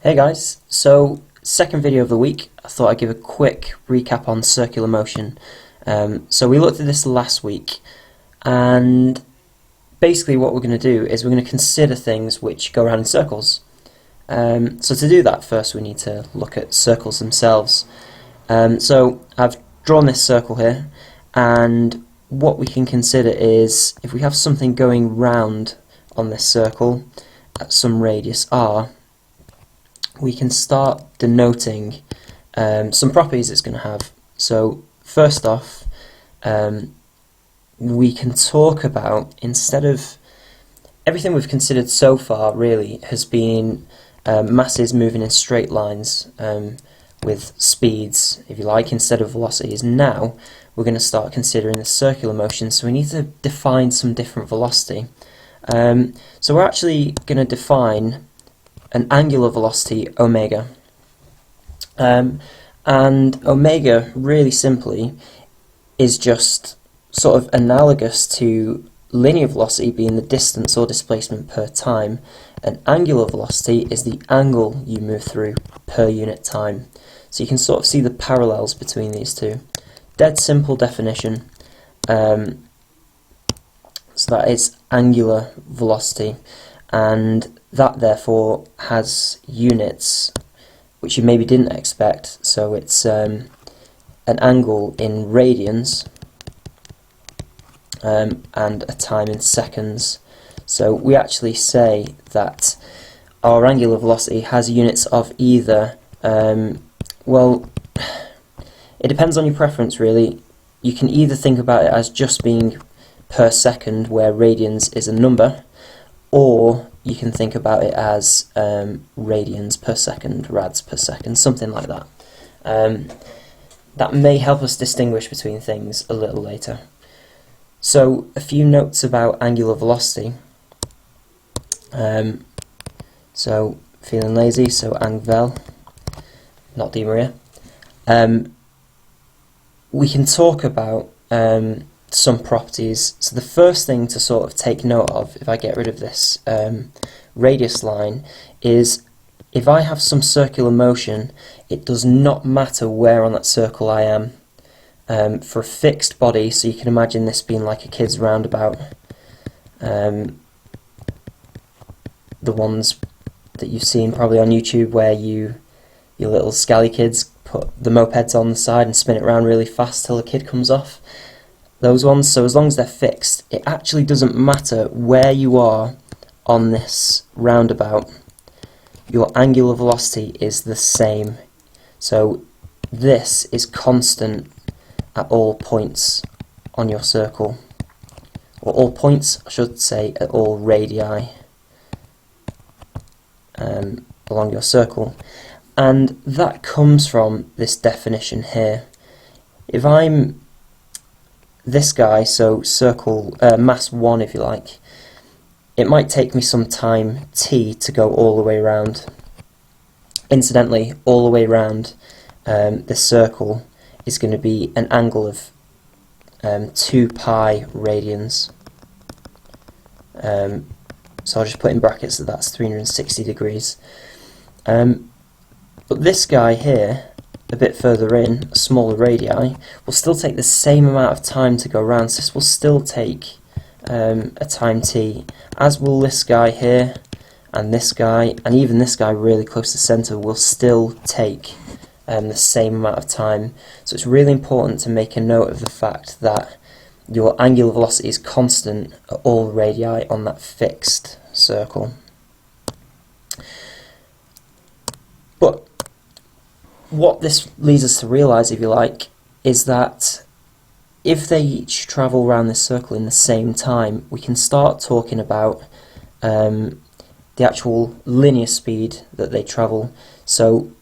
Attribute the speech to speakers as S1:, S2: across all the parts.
S1: Hey guys, so second video of the week. I thought I'd give a quick recap on circular motion. So we looked at this last week, and basically what we're going to do is we're going to consider things which go around in circles. So to do that, first we need to look at circles themselves. So I've drawn this circle here, and what we can consider is if we have something going round on this circle at some radius r, we can start denoting some properties it's going to have. So first off, we can talk about, instead of everything we've considered so far really has been masses moving in straight lines with speeds, if you like, instead of velocities. Now we're going to start considering the circular motion, so we need to define some different velocity. So we're actually going to define an angular velocity, omega. And omega, really simply, is just sort of analogous to linear velocity being the distance or displacement per time. And angular velocity is the angle you move through per unit time. So you can sort of see the parallels between these two. Dead simple definition. So that is angular velocity, and that therefore has units which you maybe didn't expect. So it's an angle in radians and a time in seconds. So we actually say that our angular velocity has units of either, well, it depends on your preference really. You can either think about it as just being per second, where radians is a number, or you can think about it as radians per second, rads per second, something like that. That may help us distinguish between things a little later. So a few notes about angular velocity. So feeling lazy, so angvel, not Di Maria. We can talk about some properties. So the first thing to sort of take note of, if I get rid of this radius line, is if I have some circular motion, it does not matter where on that circle I am. For a fixed body, so you can imagine this being like a kid's roundabout, the ones that you've seen probably on YouTube where your little scally kids put the mopeds on the side and spin it around really fast till the kid comes off. Those ones, so as long as they're fixed, it actually doesn't matter where you are on this roundabout, your angular velocity is the same. So this is constant at all points on your circle, or all points, I should say, at all radii along your circle. And that comes from this definition here. If I'm this guy, so circle mass 1 if you like, it might take me some time t to go all the way around. Incidentally, all the way around this circle is going to be an angle of 2 pi radians. So I'll just put in brackets that that's 360 degrees. But this guy here, a bit further in, a smaller radii, will still take the same amount of time to go around. So this will still take a time t, as will this guy here, and this guy, and even this guy really close to the centre will still take the same amount of time. So it's really important to make a note of the fact that your angular velocity is constant at all radii on that fixed circle. But what this leads us to realise, if you like, is that if they each travel around this circle in the same time, we can start talking about the actual linear speed that they travel. So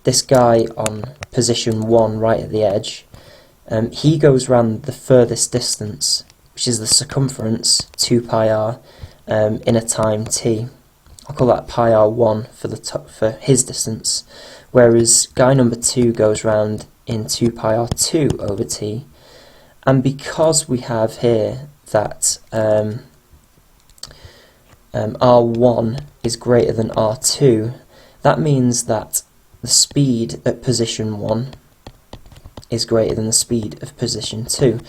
S1: this guy on position 1 right at the edge, he goes around the furthest distance, which is the circumference, 2 pi r, in a time t. I'll call that pi r1 for his distance, whereas guy number 2 goes round in 2 pi r2 over t. And because we have here that R1 is greater than R2, that means that the speed at position 1 is greater than the speed of position 2.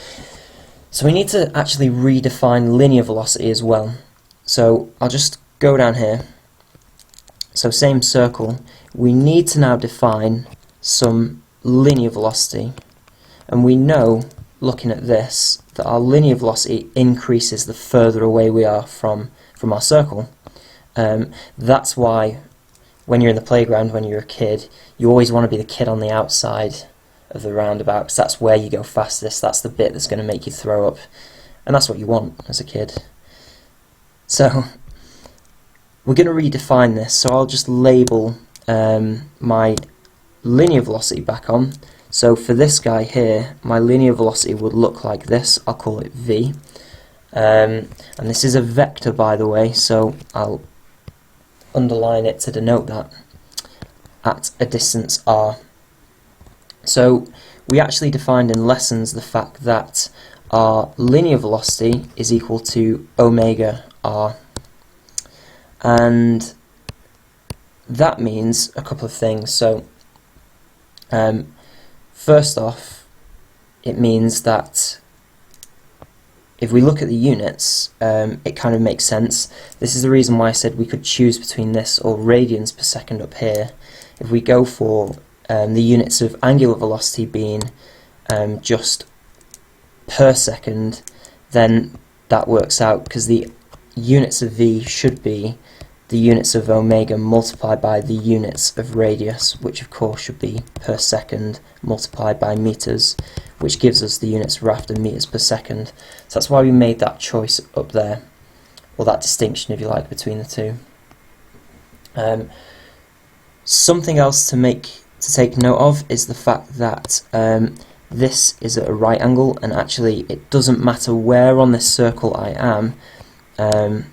S1: So we need to actually redefine linear velocity as well. So I'll just go down here. So same circle, we need to now define some linear velocity. And we know, looking at this, that our linear velocity increases the further away we are from our circle. That's why when you're in the playground, when you're a kid, you always want to be the kid on the outside of the roundabout, because that's where you go fastest, that's the bit that's going to make you throw up, and that's what you want as a kid. So we're going to redefine this, so I'll just label my linear velocity back on. So for this guy here, my linear velocity would look like this. I'll call it v, and this is a vector, by the way, so I'll underline it to denote that, at a distance r. So we actually defined in lessons the fact that our linear velocity is equal to omega r, and that means a couple of things. So first off, it means that if we look at the units, it kind of makes sense. This is the reason why I said we could choose between this or radians per second up here. If we go for the units of angular velocity being just per second, then that works out, because the units of v should be the units of omega multiplied by the units of radius, which of course should be per second multiplied by meters, which gives us the units of rafter meters per second. So that's why we made that choice up there, or that distinction, if you like, between the two. Something else to take note of is the fact that this is at a right angle, and actually it doesn't matter where on this circle I am.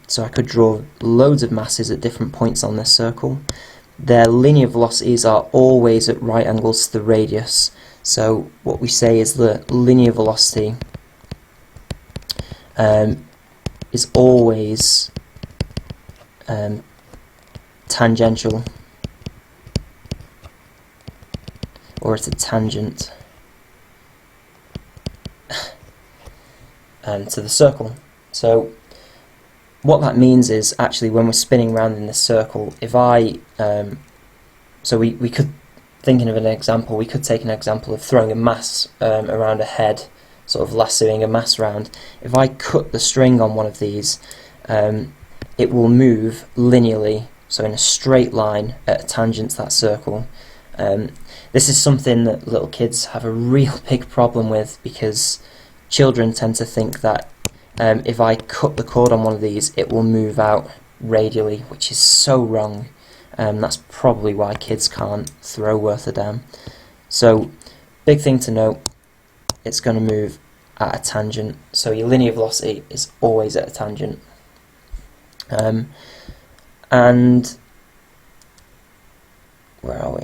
S1: So I could draw loads of masses at different points on this circle. Their linear velocities are always at right angles to the radius. So what we say is the linear velocity is always tangential, or at a tangent to the circle. So what that means is, actually, when we're spinning around in this circle, if I so we could, thinking of an example, we could take an example of throwing a mass around a head, sort of lassoing a mass around. If I cut the string on one of these, it will move linearly, so in a straight line at a tangent to that circle. This is something that little kids have a real big problem with, because children tend to think that if I cut the cord on one of these, it will move out radially, which is so wrong. That's probably why kids can't throw worth a damn. So, big thing to note, it's going to move at a tangent. So your linear velocity is always at a tangent. And where are we?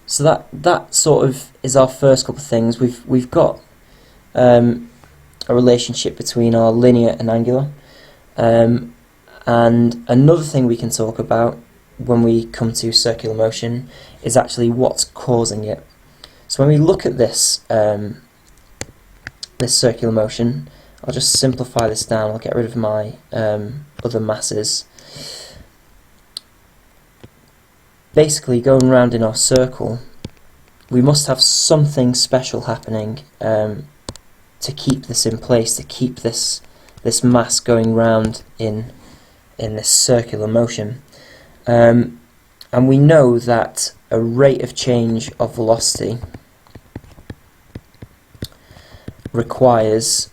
S1: So that sort of is our first couple of things. We've got a relationship between our linear and angular. And another thing we can talk about when we come to circular motion is actually what's causing it. So when we look at this this circular motion, I'll just simplify this down. I'll get rid of my other masses. Basically, going round in our circle, we must have something special happening to keep this in place, to keep this mass going round in this circular motion. And we know that a rate of change of velocity requires,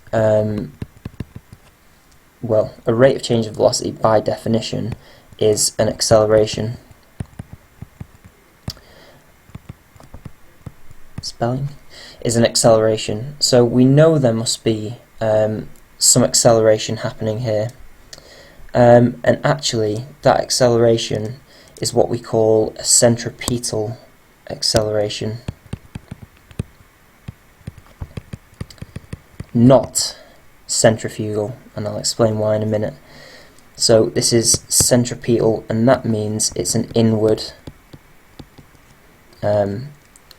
S1: well, a rate of change of velocity by definition is an acceleration. Spelling is an acceleration. So we know there must be some acceleration happening here. And actually, that acceleration is what we call a centripetal acceleration, not centrifugal, and I'll explain why in a minute. So this is centripetal, and that means it's an inward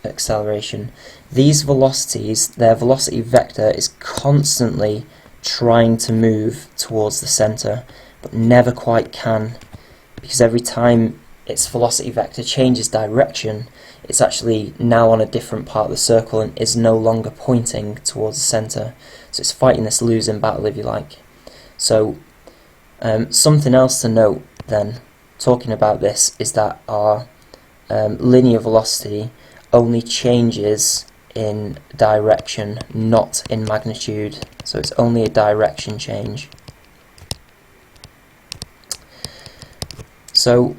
S1: acceleration. These velocities, their velocity vector is constantly trying to move towards the centre, but never quite can, because every time its velocity vector changes direction, it's actually now on a different part of the circle and is no longer pointing towards the centre. So it's fighting this losing battle, if you like. So something else to note then, talking about this, is that our linear velocity only changes in direction, not in magnitude. So it's only a direction change. So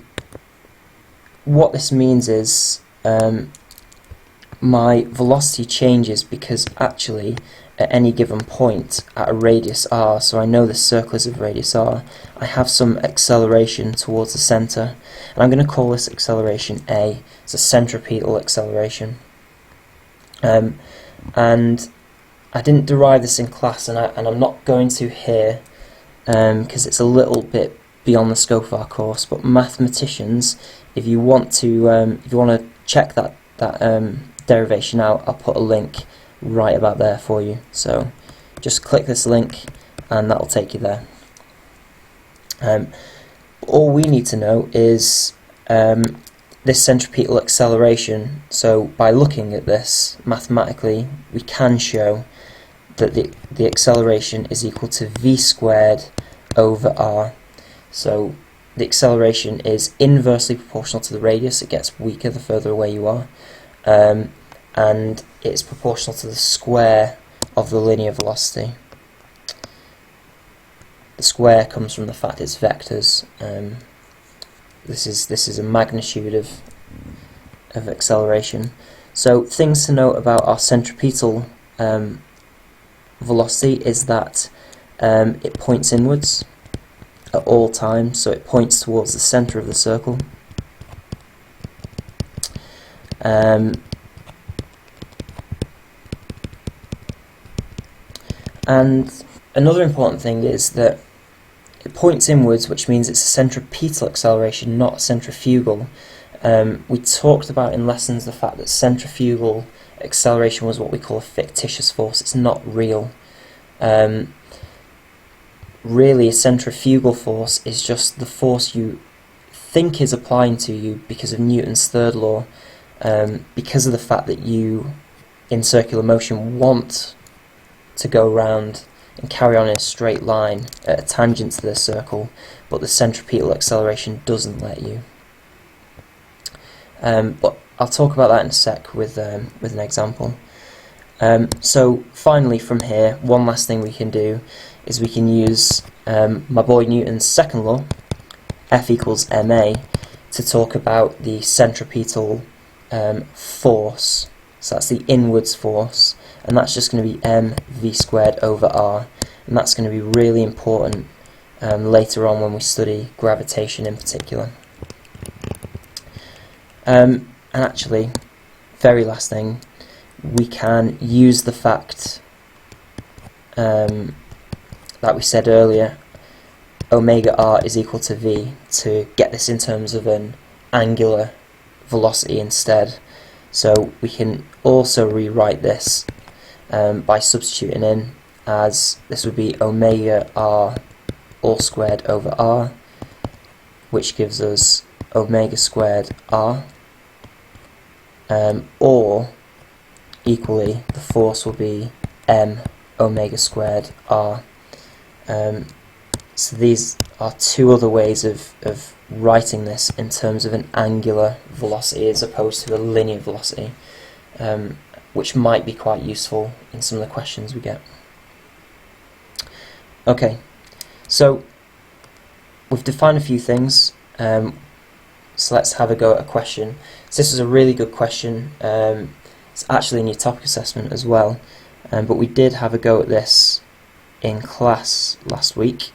S1: what this means is my velocity changes because actually at any given point at a radius r, so I know the circle is of radius r, I have some acceleration towards the centre, and I'm going to call this acceleration A. It's a centripetal acceleration. And I didn't derive this in class, and I'm not going to here because it's a little bit beyond the scope of our course, but mathematicians, if you want to check that derivation out, I'll put a link right about there for you. So just click this link and that'll take you there. All we need to know is this centripetal acceleration. So by looking at this mathematically, we can show that the acceleration is equal to v squared over r. So the acceleration is inversely proportional to the radius. It gets weaker the further away you are, and it's proportional to the square of the linear velocity. The square comes from the fact it's vectors. This is a magnitude of acceleration. So things to note about our centripetal velocity is that it points inwards at all times, so it points towards the centre of the circle. And another important thing is that it points inwards, which means it's a centripetal acceleration, not centrifugal. We talked about in lessons the fact that centrifugal acceleration was what we call a fictitious force. It's not real. Really, a centrifugal force is just the force you think is applying to you because of Newton's third law, because of the fact that you, in circular motion, want to go round and carry on in a straight line at a tangent to the circle, but the centripetal acceleration doesn't let you. But I'll talk about that in a sec with an example. So finally from here, one last thing we can do is we can use my boy Newton's second law, F equals ma, to talk about the centripetal force. So that's the inwards force, and that's just going to be mv squared over r, and that's going to be really important later on when we study gravitation in particular. And actually, very last thing, we can use the fact that we said earlier, omega r is equal to v, to get this in terms of an angular velocity instead. So we can also rewrite this by substituting in, as this would be omega r all squared over r, which gives us omega squared r, or equally the force will be m omega squared r. So these are two other ways of writing this in terms of an angular velocity as opposed to a linear velocity, which might be quite useful in some of the questions we get. Okay, so we've defined a few things, so let's have a go at a question. So this is a really good question. It's actually in your topic assessment as well, but we did have a go at this in class last week.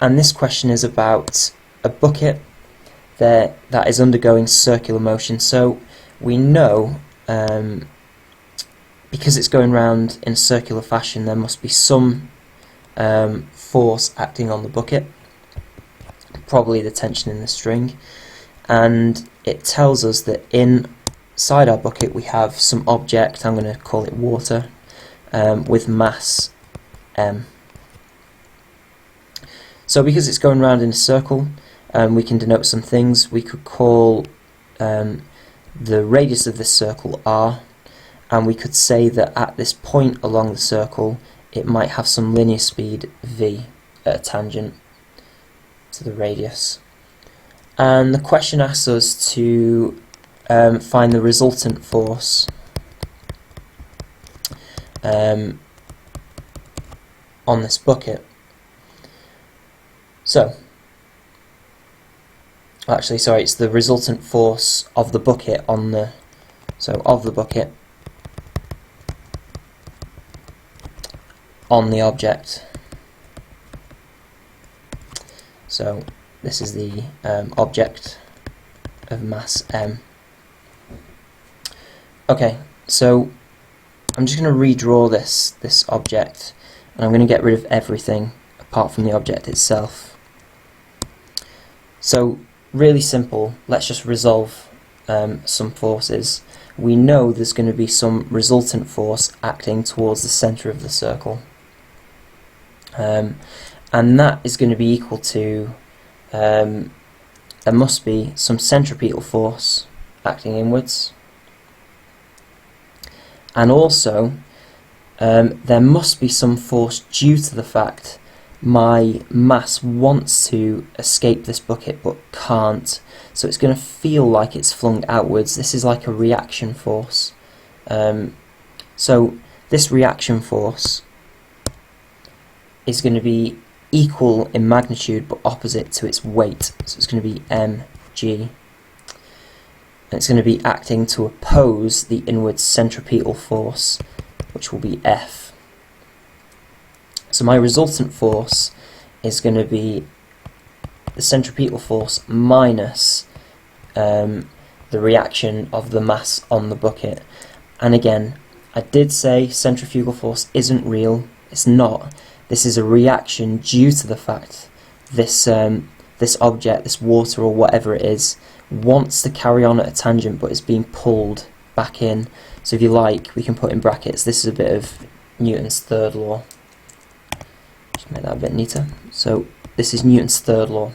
S1: And this question is about a bucket that is undergoing circular motion. So we know, because it's going round in a circular fashion, there must be some force acting on the bucket, probably the tension in the string, and it tells us that inside our bucket we have some object, I'm going to call it water, with mass m. So because it's going around in a circle, we can denote some things. We could call the radius of this circle r, and we could say that at this point along the circle it might have some linear speed v at a tangent to the radius. And the question asks us to find the resultant force on this bucket. So, actually, sorry, it's the resultant force of the bucket on the, so of the bucket on the object. So this is the object of mass m. Okay, so I'm just going to redraw this object, and I'm going to get rid of everything apart from the object itself. So really simple, let's just resolve some forces. We know there's going to be some resultant force acting towards the centre of the circle, and that is going to be equal to, there must be some centripetal force acting inwards, and also there must be some force due to the fact my mass wants to escape this bucket but can't, so it's going to feel like it's flung outwards. This is like a reaction force. So this reaction force is going to be equal in magnitude but opposite to its weight, so it's going to be mg, and it's going to be acting to oppose the inward centripetal force, which will be F. So my resultant force is going to be the centripetal force minus the reaction of the mass on the bucket. And again, I did say centrifugal force isn't real. It's not. This is a reaction due to the fact this object, this water or whatever it is, wants to carry on at a tangent but is being pulled back in. So if you like, we can put in brackets, this is a bit of Newton's third law. Just make that a bit neater. So this is Newton's third law.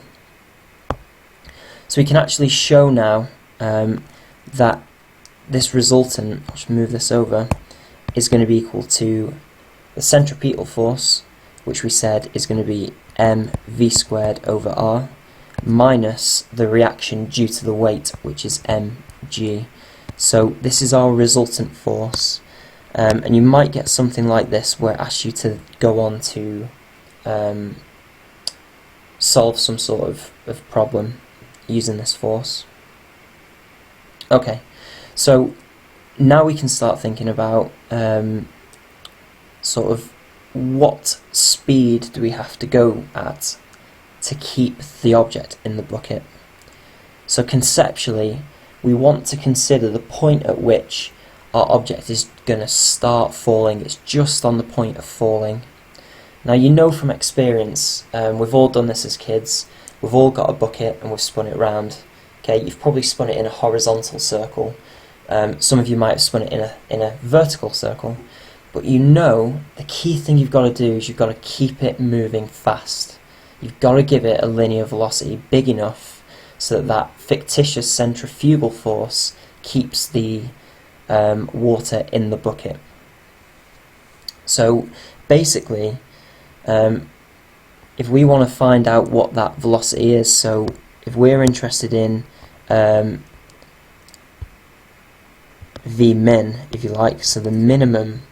S1: So we can actually show now that this resultant, I'll just move this over, is going to be equal to the centripetal force, which we said is going to be mv squared over r, minus the reaction due to the weight, which is mg. So this is our resultant force, and you might get something like this where it asks you to go on to solve some sort of problem using this force. Okay, so now we can start thinking about sort of what speed do we have to go at to keep the object in the bucket. So conceptually, we want to consider the point at which our object is going to start falling. It's just on the point of falling. Now you know from experience, we've all done this as kids, we've all got a bucket and we've spun it round. Okay, you've probably spun it in a horizontal circle, some of you might have spun it in a vertical circle, but you know the key thing you've got to do is you've got to keep it moving fast. You've got to give it a linear velocity big enough so that that fictitious centrifugal force keeps the water in the bucket. So basically, if we want to find out what that velocity is, so if we're interested in v min, if you like, so the minimum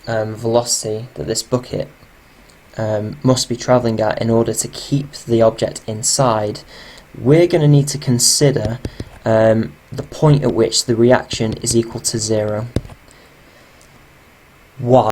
S1: velocity that this bucket must be travelling at in order to keep the object inside, we're going to need to consider the point at which the reaction is equal to 0. Why?